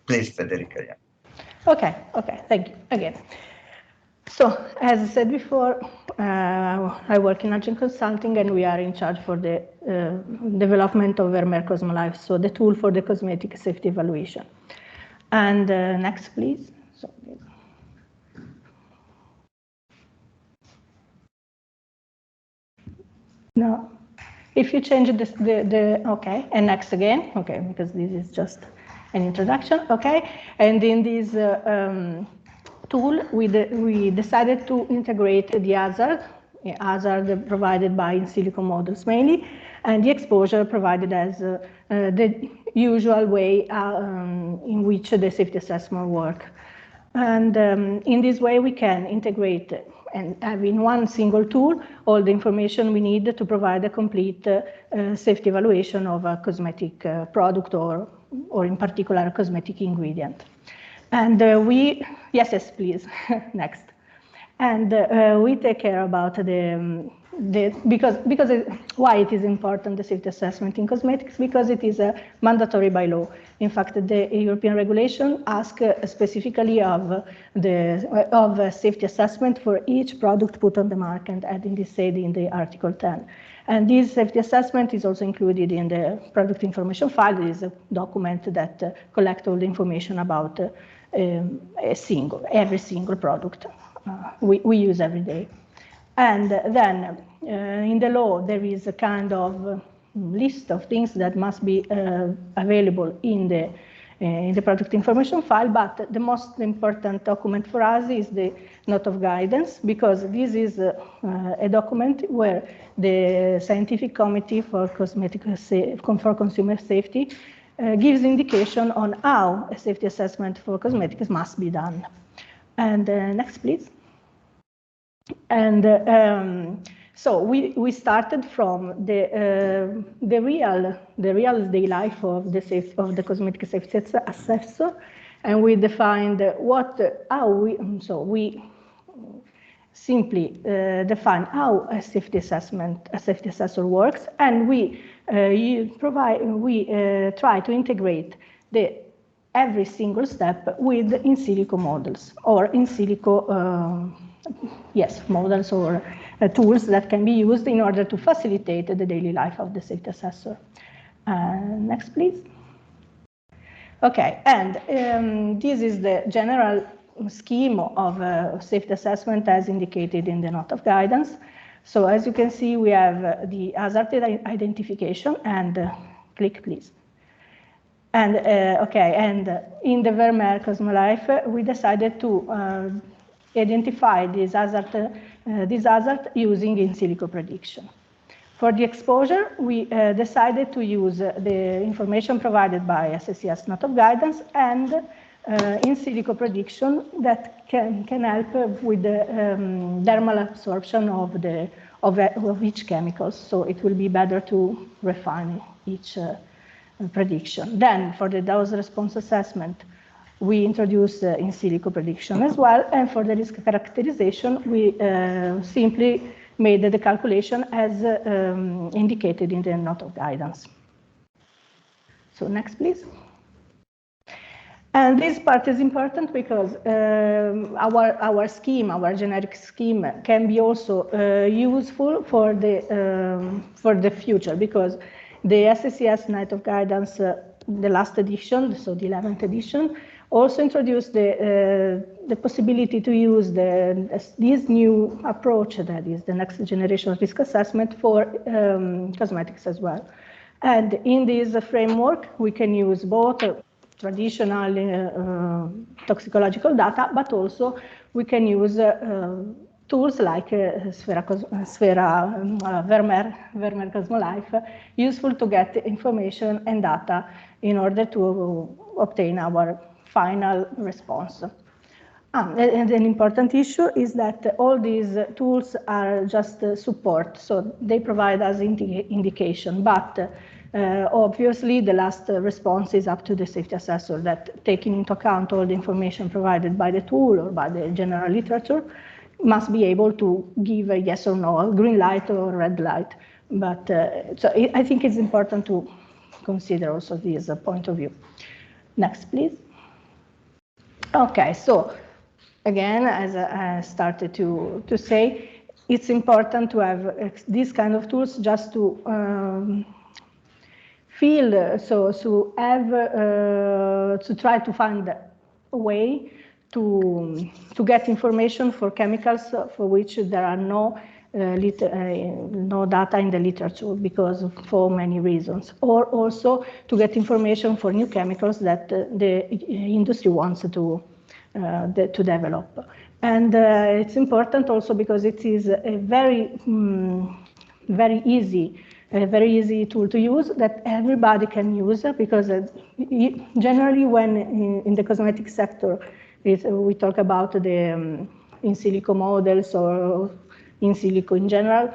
Please, Federica. Yeah. Okay, thank you again. So, as I said before, I work in Agent Consulting, and we are in charge for the development of VERMEER Cosmolife, so the tool for the cosmetic safety evaluation. And next, please. So, no, if you change okay, and next again, okay, because this is just an introduction, okay, and in this tool, we decided to integrate the hazard provided by in silico models mainly, and the exposure provided as the usual way in which the safety assessment work. And in this way, we can integrate and have in one single tool all the information we need to provide a complete safety evaluation of a cosmetic product or in particular a cosmetic ingredient. And yes, please, next. And we take care about why it is important, the safety assessment in cosmetics, because it is mandatory by law. In fact, the European regulation asks specifically of safety assessment for each product put on the market, and it is said in the Article 10. And this safety assessment is also included in the product information file. It is a document that collects all the information about every single product we use every day. And then in the law, there is a kind of list of things that must be available in the product information file, but the most important document for us is the note of guidance, because this is a document where the Scientific Committee for Consumer Safety gives indication on how a safety assessment for cosmetics must be done. And next, please. And so we started from the real day life of the cosmetic safety assessor, and we defined we simply define how a safety assessor works, and we try to integrate every single step with in silico models or in silico models or tools that can be used in order to facilitate the daily life of the safety assessor. Next, please. Okay, and this is the general scheme of safety assessment as indicated in the note of guidance. So as you can see, we have the hazard identification, and click, please. And and in the VERMEER Cosmolife, we decided to identify this hazard using in silico prediction. For the exposure, we decided to use the information provided by SSCS note of guidance and in silico prediction that can help with the dermal absorption of each chemical. So it will be better to refine each prediction. Then for the dose response assessment, we introduce in silico prediction as well, and for the risk characterization, we simply made the calculation as indicated in the note of guidance. So next, please. And this part is important because our scheme, our generic scheme, can be also useful for the future, because the SSCS note of guidance, the last edition, so the 11th edition, also introduced the possibility to use this new approach, that is the next generation risk assessment for cosmetics as well. And in this framework, we can use both traditional toxicological data, but also we can use tools like VERMEER Cosmolife, useful to get information and data in order to obtain our final response. And an important issue is that all these tools are just support, so they provide us indication, but obviously the last response is up to the safety assessor, that taking into account all the information provided by the tool or by the general literature must be able to give a yes or no, a green light or red light. But so I think it's important to consider also this point of view. Next, please. Okay, so again, as I started to say, it's important to have these kind of tools just to to try to find a way to get information for chemicals for which there are no data in the literature because for many reasons, or also to get information for new chemicals that the industry wants to develop. And it's important also because it is a very easy tool to use that everybody can use, because generally when in the cosmetic sector we talk about the in silico models or in silico in general,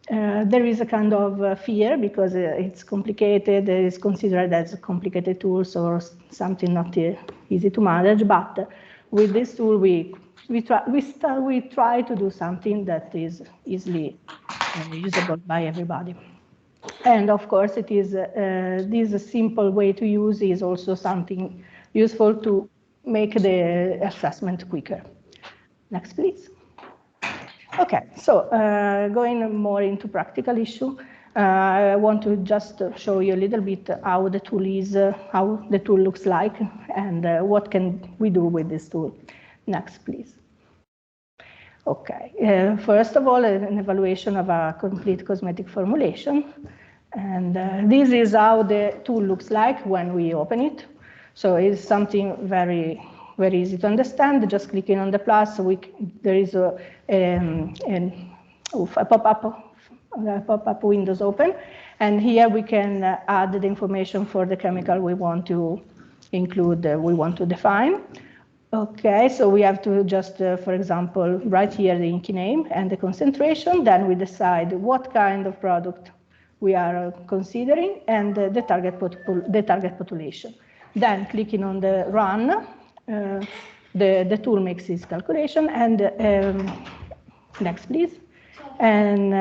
there is a kind of fear because it's complicated, it's considered as complicated tools or something not easy to manage, but with this tool we try to do something that is easily usable by everybody. And of course, it is this simple way to use is also something useful to make the assessment quicker. Next, please. Okay, so going more into practical issue, I want to just show you a little bit how the tool is, how the tool looks like, and what can we do with this tool. Next, please. Okay, first of all, an evaluation of a complete cosmetic formulation. And this is how the tool looks like when we open it. So it's something very easy to understand. Just clicking on the plus, there is a pop-up windows open. And here we can add the information for the chemical we want to include, we want to define. Okay, so we have to just, for example, write here the inky name and the concentration. Then we decide what kind of product we are considering and the target population. Then clicking on the run, the tool makes its calculation. And next, please. And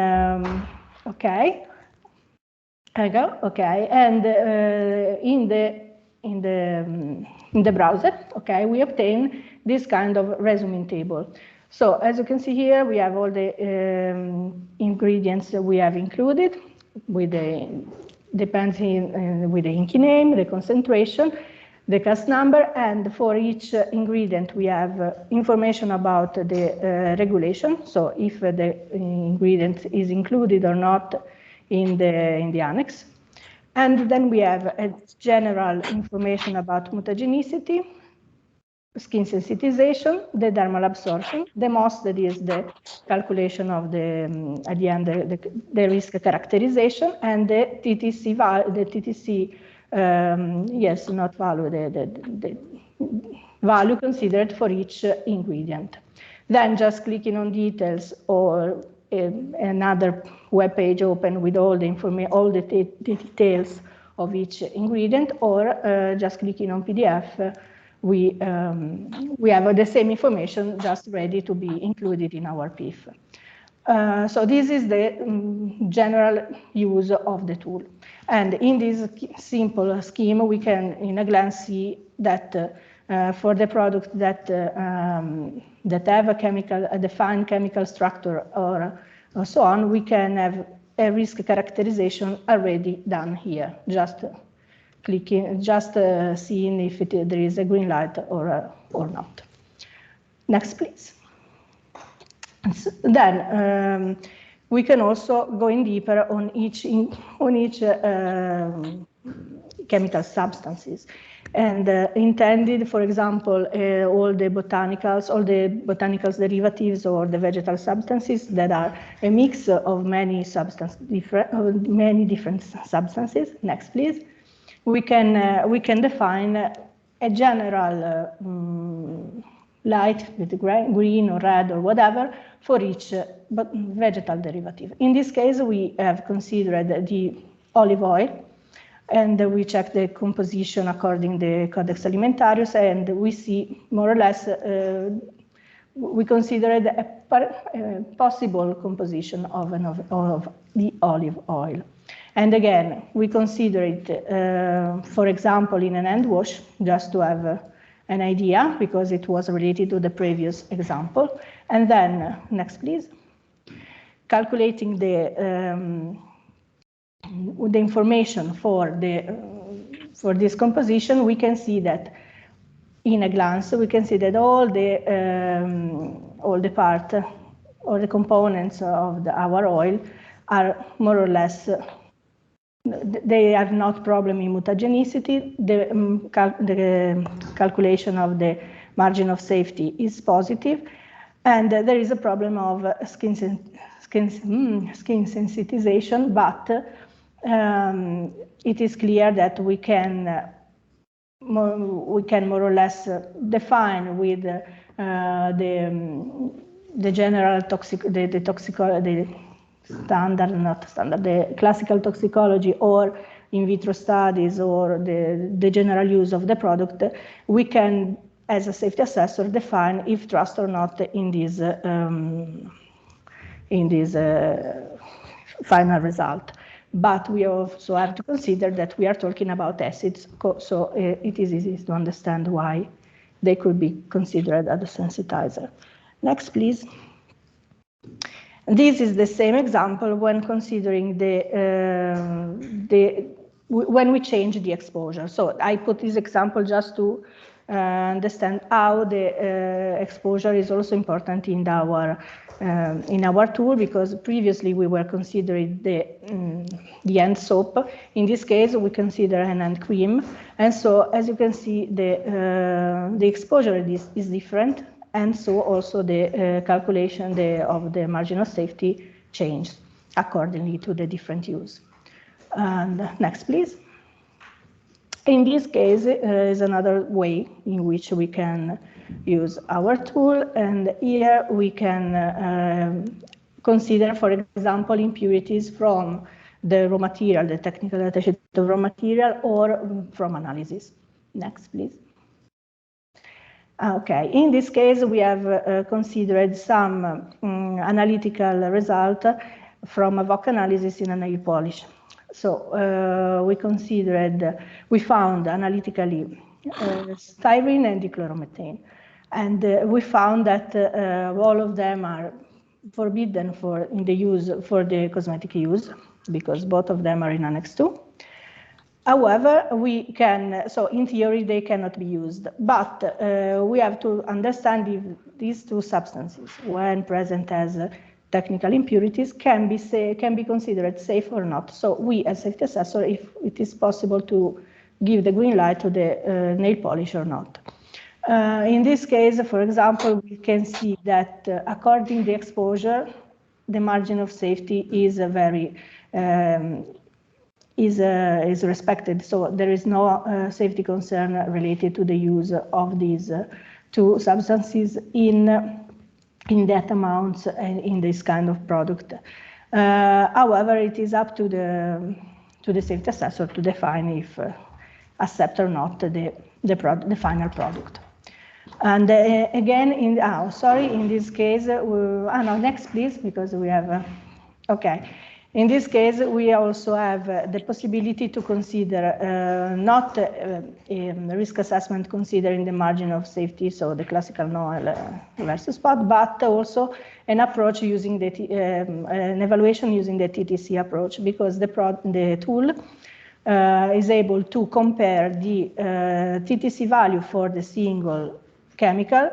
okay, there you go. Okay, and in the browser, okay, we obtain this kind of resume table. So as you can see here, we have all the ingredients that we have included with the with the inky name, the concentration, the CAS number, and for each ingredient we have information about the regulation. So if the ingredient is included or not in the annex. And then we have a general information about mutagenicity, skin sensitization, the dermal absorption, the MOS, that is the calculation of the, at the end, the risk characterization, and the TTC, yes, not value, the value considered for each ingredient. Then just clicking on details or another web page open with all the details of each ingredient, or just clicking on PDF, we have the same information just ready to be included in our PIF. So this is the general use of the tool. And in this simple scheme, we can, in a glance, see that for the product that have a defined chemical structure or so on, we can have a risk characterization already done here. Just clicking, just seeing if there is a green light or not. Next, please. Then we can also go in deeper on each chemical substances, and intended, for example, all the botanicals derivatives or the vegetal substances that are a mix of many different substances. Next, please. We can define a general light with green or red or whatever for each vegetal derivative. In this case, we have considered the olive oil, and we check the composition according to the Codex Alimentarius, and we see more or less, we considered a possible composition of the olive oil. And again, we consider it, for example, in an hand wash, just to have an idea because it was related to the previous example. And then, next please, calculating the information for this composition, we can see that in a glance, we can see that all the part or the components of our oil are more or less, they have not problem in mutagenicity. The calculation of the margin of safety is positive, and there is a problem of skin sensitization, but it is clear that we can more or less define with the general the classical toxicology or in vitro studies or the general use of the product. We can, as a safety assessor, define if trust or not in this final result. But we also have to consider that we are talking about acids, so it is easy to understand why they could be considered as a sensitizer. Next, please. This is the same example when considering when we change the exposure. So I put this example just to understand how the exposure is also important in our tool, because previously we were considering the end soap. In this case, we consider an end cream, and so as you can see, the exposure is different, and so also the calculation of the margin of safety changed accordingly to the different use. And next, please. In this case, is another way in which we can use our tool, and here we can consider, for example, impurities from the raw material, the technical attaché of raw material, or from analysis. Next, please. Okay, in this case, we have considered some analytical result from a VOC analysis in a nail polish. So we found analytically styrene and dichloromethane, and we found that all of them are forbidden for the cosmetic use, because both of them are in Annex 2. However, so in theory they cannot be used, but we have to understand if these two substances, when present as technical impurities, can be considered safe or not. So we, as safety assessor, if it is possible to give the green light to the nail polish or not. In this case, for example, we can see that according to the exposure, the margin of safety is is respected. So there is no safety concern related to the use of these two substances in that amounts and in this kind of product. However, it is up to the safety assessor to define if accept or not the final product. And again, in this case, no, next please, because we have, okay. In this case, we also have the possibility to consider not a risk assessment considering the margin of safety, so the classical NOEL versus spot, but also an approach using an evaluation using the TTC approach, because the tool is able to compare the TTC value for the single chemical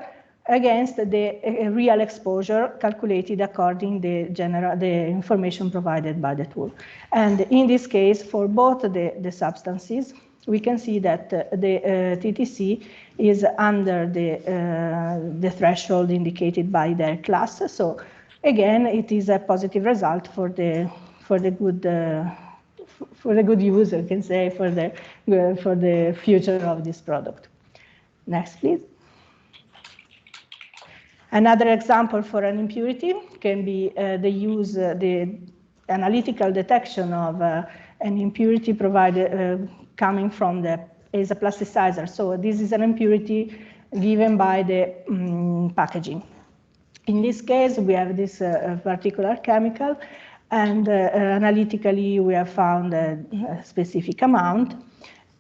against the real exposure calculated according to the information provided by the tool. And in this case, for both the substances, we can see that the TTC is under the threshold indicated by their class. So again, it is a positive result for the good use, I can say, for the future of this product. Next, please. Another example for an impurity can be the analytical detection of an impurity provided coming from as a plasticizer. So this is an impurity given by the packaging. In this case, we have this particular chemical, and analytically we have found a specific amount.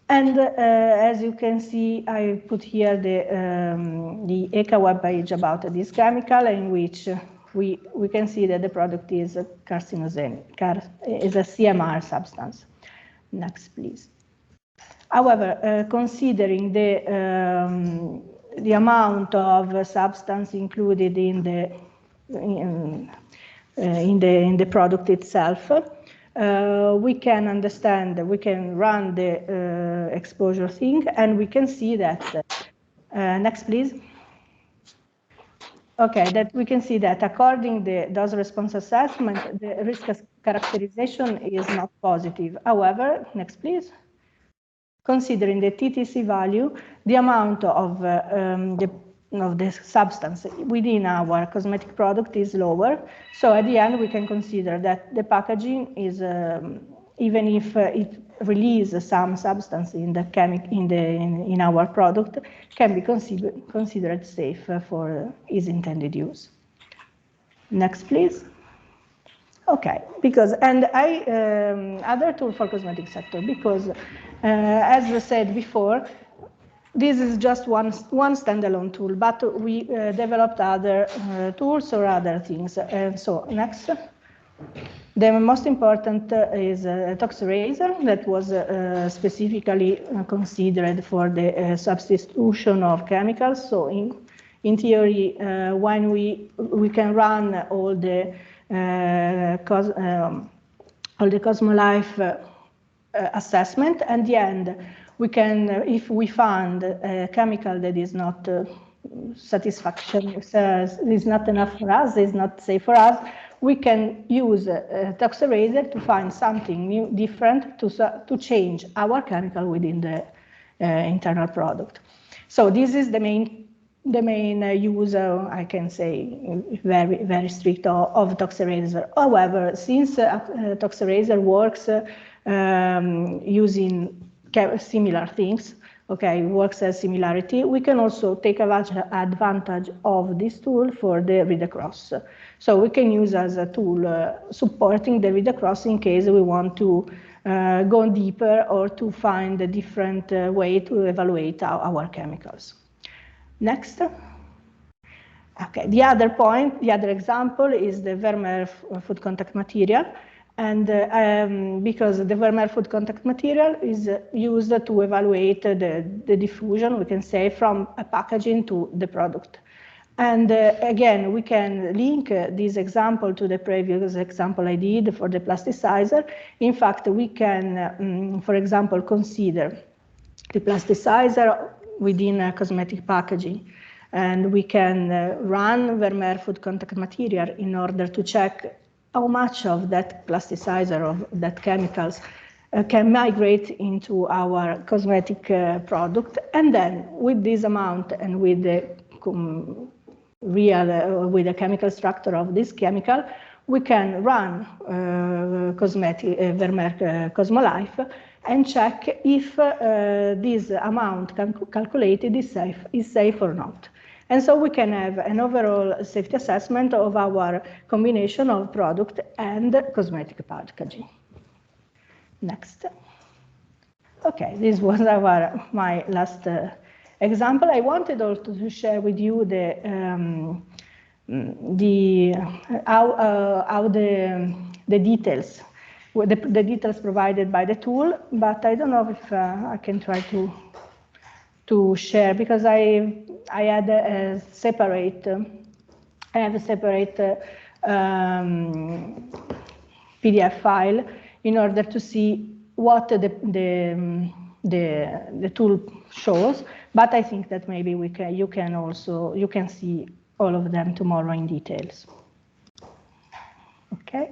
And as you can see, I put here the VEGA web page about this chemical, in which we can see that the product is a carcinogenic, is a CMR substance. Next, please. However, considering the amount of substance included in the product itself, we can understand, we can run the exposure thing, and we can see that, next please. Okay, that we can see that according to the dose response assessment, the risk characterization is not positive. However, next please. Considering the TTC value, the amount of the substance within our cosmetic product is lower. So at the end, we can consider that the packaging is, even if it releases some substance in the in our product, can be considered safe for its intended use. Next, please. Okay, because, and other tool for cosmetic sector, because as I said before, this is just one standalone tool, but we developed other tools or other things. And so next, the most important is a tox eraser that was specifically considered for the substitution of chemicals. So in theory, when we can run all the Cosmolife assessment, and the end we can, if we find a chemical that is not satisfaction, is not enough for us, is not safe for us, we can use a tox eraser to find something new, different, to change our chemical within the internal product. So this is the main use, I can say, very strict of tox eraser. However, since tox eraser works using similar things, okay, works as similarity, we can also take advantage of this tool for the read across. So we can use as a tool supporting the read across in case we want to go deeper or to find a different way to evaluate our chemicals. Next. Okay, the other point, the other example is the VERMEER food contact material. And because the VERMEER food contact material is used to evaluate the diffusion, we can say, from a packaging to the product. And again, we can link this example to the previous example I did for the plasticizer. In fact, we can, for example, consider the plasticizer within a cosmetic packaging. And we can run VERMEER food contact material in order to check how much of that plasticizer, of that chemicals, can migrate into our cosmetic product. And then with this amount and with the with the chemical structure of this chemical, we can run VERMEER Cosmolife and check if this amount calculated is safe or not. And so we can have an overall safety assessment of our combination of product and cosmetic packaging. Next. Okay, this was my last example. I wanted also to share with you how the details, the details provided by the tool, but I don't know if I can try to share, because I had a separate, PDF file in order to see what the tool shows. But I think that maybe you can see all of them tomorrow in details. Okay.